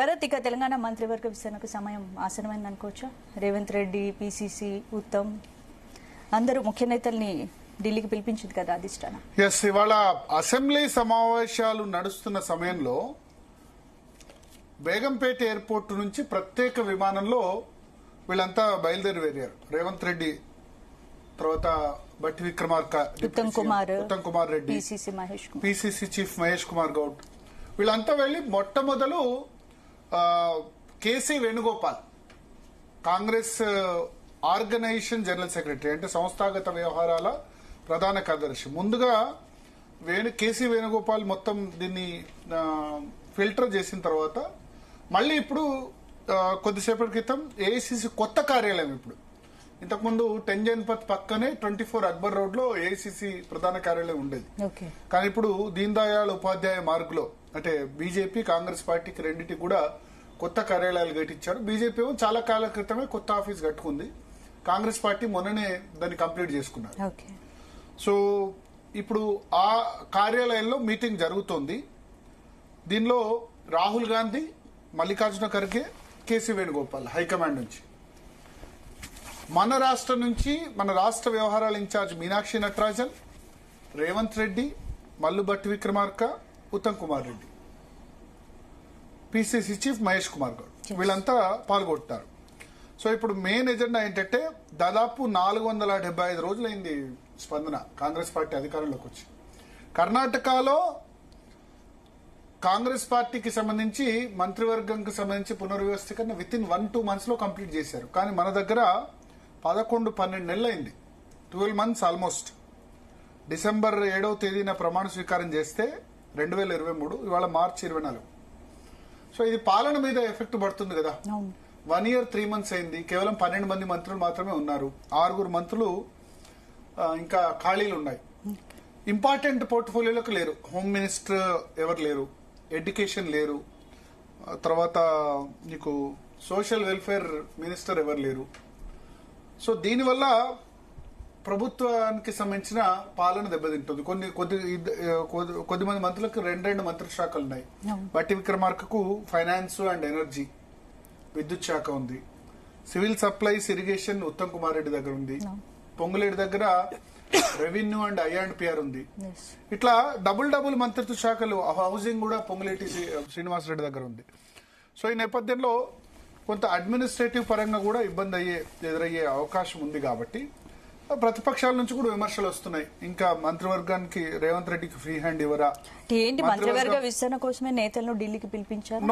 భరత్, ఇక తెలంగాణ మంత్రివర్గ విస్తరణకు సమయం ఆసనమైంది అనుకోవచ్చా? రేవంత్ రెడ్డి, పిసిసి, ఉత్తమ్ అందరూ ముఖ్య నేతల్ని ఢిల్లీకి పిలిపించింది కదా అధిష్టానం. ఎస్, ఇవాళ అసెంబ్లీ సమావేశాలు నడుస్తున్న సమయంలో బేగంపేట ఎయిర్పోర్ట్ నుంచి ప్రత్యేక విమానంలో వీళ్ళంతా బయలుదేరి వెళ్ళారు. రేవంత్ రెడ్డి, తర్వాత బట్టి విక్రమార్క, ఉత్తమ్ కుమార్ రెడ్డి, పిసిసి చీఫ్ మహేష్ కుమార్ గౌడ్, వీళ్ళంతా వెళ్లి మొట్టమొదలు KC Venugopal, Congress organisation general secretary, అంటే సంస్థాగత వ్యవహారాల ప్రధాన కార్యదర్శి, ముందుగా కేసీ వేణుగోపాల్ మొత్తం దీన్ని ఫిల్టర్ చేసిన తర్వాత మళ్ళీ ఇప్పుడు కొద్దిసేపటి క్రితం ఏఐసిసి కొత్త కార్యాలయం, ఇప్పుడు ఇంతకుముందు 10 జన్పథ్ పక్కనే 24 అక్బర్ రోడ్ లో ఏఐసిసి ప్రధాన కార్యాలయం ఉండేది. కానీ ఇప్పుడు దీన్ దయాళ్ ఉపాధ్యాయ మార్గ్ లో, అంటే బీజేపీ కాంగ్రెస్ పార్టీకి రెండింటికి కూడా కొత్త కార్యాలయాలు కట్టించారు. బీజేపీ ఏమో చాలా కాల క్రితమే కొత్త ఆఫీస్ కట్టుకుంది, కాంగ్రెస్ పార్టీ మొన్ననే దాన్ని కంప్లీట్ చేసుకున్నారు. సో ఇప్పుడు ఆ కార్యాలయంలో మీటింగ్ జరుగుతోంది. దీనిలో రాహుల్ గాంధీ, మల్లికార్జున ఖర్గే, కేసీ వేణుగోపాల్ హైకమాండ్ నుంచి, మన రాష్ట్రం నుంచి మన రాష్ట్ర వ్యవహారాల in charge Meenakshi Natarajan, Revanth Reddy, Mallu Bhatti Vikramarka, Uttam Kumar Reddy, PCC chief Mahesh Kumar Goud, వీళ్ళంతా పాల్గొంటారు. సో ఇప్పుడు మెయిన్ ఎజెండా ఏంటంటే, దాదాపు 475 రోజులైంది స్పందన కాంగ్రెస్ పార్టీ అధికారంలోకి వచ్చి. కర్ణాటకలో కాంగ్రెస్ పార్టీకి సంబంధించి మంత్రివర్గంకి సంబంధించి పునర్వ్యవస్థీకరణ విత్ ఇన్ 1-2 months లో కంప్లీట్ చేశారు. కానీ మన దగ్గర 11-12 నెలలైంది, 12 months ఆల్మోస్ట్. డిసెంబర్ 7వ తేదీన ప్రమాణ స్వీకారం చేస్తే 2023, ఇవాళ మార్చి 24. సో ఇది పాలన మీద ఎఫెక్ట్ పడుతుంది కదా. 1 year 3 months అయింది, కేవలం 12 మంది మంత్రులు మాత్రమే ఉన్నారు. 6 మంత్రులు ఇంకా ఖాళీలు ఉన్నాయి. ఇంపార్టెంట్ పోర్ట్ఫోలియోలకు లేరు. హోమ్ మినిస్టర్ ఎవరు లేరు, ఎడ్యుకేషన్ లేరు, తర్వాత నీకు సోషల్ వెల్ఫేర్ మినిస్టర్ ఎవరు లేరు. సో దీనివల్ల ప్రభుత్వానికి సంబంధించిన పాలన దెబ్బతింటుంది. కొద్దిమంది మంత్రులకు 2 మంత్రి శాఖలు ఉన్నాయి. బట్టి విక్రమార్కకు ఫైనాన్స్ అండ్ ఎనర్జీ, విద్యుత్ శాఖ ఉంది. Civil supplies, irrigation Uttam Kumar Reddy దగ్గర ఉంది. పొంగులేడి దగ్గర రెవెన్యూ అండ్ ఐ&పిఆర్ ఉంది. ఇట్లా డబుల్ మంత్రిత్వ శాఖలు, హౌసింగ్ కూడా పొంగులేటి శ్రీనివాసరెడ్డి దగ్గర ఉంది. సో ఈ నేపథ్యంలో కొంత అడ్మినిస్ట్రేటివ్ పరంగా కూడా ఇబ్బంది ఎదురయ్యే అవకాశం ఉంది. కాబట్టి ప్రతిపక్షాల నుంచి కూడా విమర్శలు వస్తున్నాయి, ఇంకా మంత్రివర్గానికి రేవంత్ రెడ్డికి ఫ్రీ హ్యాండ్ ఇవ్వరా, ఏంటి మంత్రివర్గ విస్తరణ కోసమే నేతలను ఢిల్లీకి పిలిపించారు.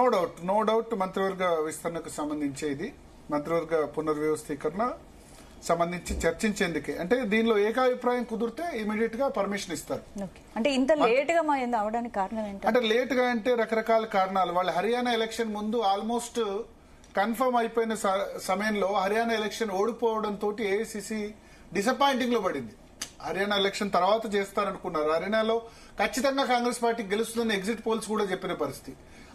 నో డౌట్ మంత్రివర్గ విస్తరణకు సంబంధించి, ఇది మంత్రివర్గ పునర్వ్యవస్థీకరణ సంబంధించి చర్చించేందుకే. అంటే దీనిలో ఏకాభిప్రాయం కుదిరితే ఇమీడియట్ గా పర్మిషన్ ఇస్తారు. అంటే ఇంత లేట్ గా అవడానికి కారణం ఏంటి? అంటే లేట్ గా అంటే రకరకాల కారణాలు. వాళ్ళు హర్యానా ఎలక్షన్ ముందు ఆల్మోస్ట్ కన్ఫర్మ్ అయిపోయిన సమయంలో హర్యానా ఎలక్షన్ ఓడిపోవడంతో ఏఐసిసి డిసప్పాయింటింగ్ లో పడింది. హర్యానా ఎలక్షన్ తర్వాత చేస్తారనుకున్నారు. హర్యానాలో ఖచ్చితంగా కాంగ్రెస్ పార్టీ గెలుస్తుందని ఎగ్జిట్ పోల్స్ కూడా చెప్పిన పరిస్థితి.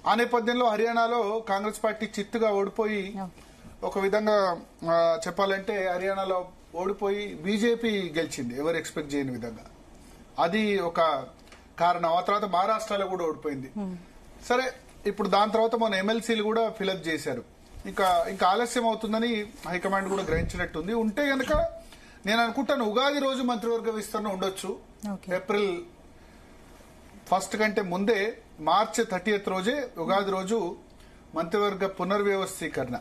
ఆ నేపథ్యంలో హర్యానాలో కాంగ్రెస్ పార్టీ చిత్తుగా ఓడిపోయి, ఒక విధంగా చెప్పాలంటే హర్యానాలో ఓడిపోయి బీజేపీ గెలిచింది, ఎవరు ఎక్స్పెక్ట్ చేయని విధంగా. అది ఒక కారణం. ఆ తర్వాత మహారాష్ట్రలో కూడా ఓడిపోయింది. సరే, ఇప్పుడు దాని తర్వాత మన ఎమ్మెల్సీలు కూడా ఫిలప్ చేశారు. ఇంకా ఆలస్యం అవుతుందని హైకమాండ్ కూడా గ్రహించినట్టుంది. ఉంటే గనక నేను అనుకుంటాను ఉగాది రోజు మంత్రివర్గ విస్తరణ ఉండొచ్చు. ఏప్రిల్ 1 కంటే ముందే, మార్చి 30th రోజే, ఉగాది రోజు మంత్రివర్గ పునర్వ్యవస్థీకరణ.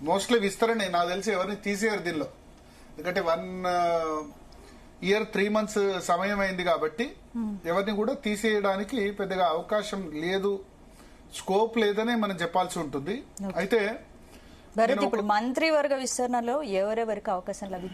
మోస్ట్లీ విస్తరణ నాకు తెలిసి ఎవరిని తీసేయారు దీనిలో, ఎందుకంటే 1 year 3 months సమయం అయింది కాబట్టి ఎవరిని కూడా తీసేయడానికి పెద్దగా అవకాశం లేదు, స్కోప్ లేదనే మనం చెప్పాల్సి ఉంటుంది. అయితే భరత్, ఇప్పుడు మంత్రివర్గ విస్తరణలో ఎవరెవరికి అవకాశం లభించవచ్చు?